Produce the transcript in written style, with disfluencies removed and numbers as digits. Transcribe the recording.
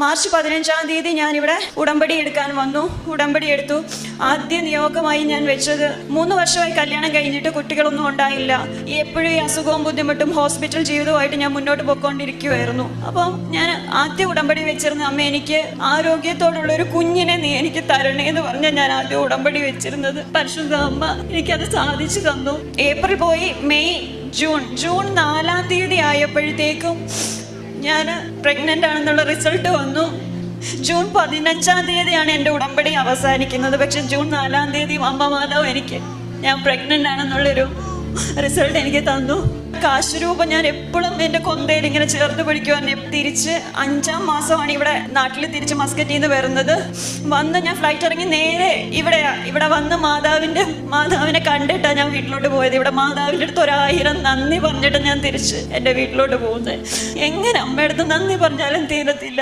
March 15-ാം തീയതി ഞാനിവിടെ ഉടമ്പടി എടുക്കാൻ വന്നു. ഉടമ്പടി എടുത്തു. ആദ്യ നിയോഗമായി ഞാൻ വെച്ചത് 3 വർഷമായി കല്യാണം കഴിഞ്ഞിട്ട് കുട്ടികളൊന്നും ഉണ്ടായില്ല. എപ്പോഴും ഈ അസുഖവും ബുദ്ധിമുട്ടും ഹോസ്പിറ്റൽ ജീവിതവുമായിട്ട് ഞാൻ മുന്നോട്ട് പോയിക്കൊണ്ടിരിക്കുമായിരുന്നു. അപ്പം ഞാൻ ആദ്യ ഉടമ്പടി വെച്ചിരുന്ന അമ്മ, എനിക്ക് ആരോഗ്യത്തോടുള്ള ഒരു കുഞ്ഞിനെ നീ എനിക്ക് തരണേ എന്ന് പറഞ്ഞാൽ ഞാൻ ആദ്യം ഉടമ്പടി വെച്ചിരുന്നത്. പരിശുദ്ധ അമ്മ എനിക്കത് സാധിച്ചു തന്നു. ഏപ്രിൽ പോയി, മെയ്, ജൂൺ 4-ാം തീയതി ആയപ്പോഴത്തേക്കും ഞാൻ പ്രഗ്നൻ്റ് ആണെന്നുള്ള റിസൾട്ട് വന്നു. ജൂൺ 15-ാം തീയതിയാണ് എൻ്റെ ഉടമ്പടി അവസാനിക്കുന്നത്. പക്ഷെ ജൂൺ 4-ാം തീയതി അമ്മ മാതാവ് ഞാൻ പ്രഗ്നൻ്റ് ആണെന്നുള്ളൊരു റിസൾട്ട് എനിക്ക് തന്നു. കാശ് രൂപ ഞാൻ എപ്പോഴും എൻ്റെ കൊന്തയിൽ ഇങ്ങനെ ചേർത്ത് പിടിക്കുവാൻ. തിരിച്ച് 5-ാം മാസമാണ് ഇവിടെ നാട്ടിൽ തിരിച്ച് മസ്കറ്റിൽ നിന്ന് വരുന്നത്. വന്ന് ഞാൻ ഫ്ലൈറ്റ് ഇറങ്ങി നേരെ ഇവിടെ വന്ന് മാതാവിനെ കണ്ടിട്ടാണ് ഞാൻ വീട്ടിലോട്ട് പോയത്. ഇവിടെ മാതാവിൻ്റെ അടുത്ത് 1000 നന്ദി പറഞ്ഞിട്ട് ഞാൻ തിരിച്ച് എൻ്റെ വീട്ടിലോട്ട് പോകുന്നത്. എങ്ങനെ അമ്മയുടെ അടുത്ത് നന്ദി പറഞ്ഞാലും തീരത്തില്ല.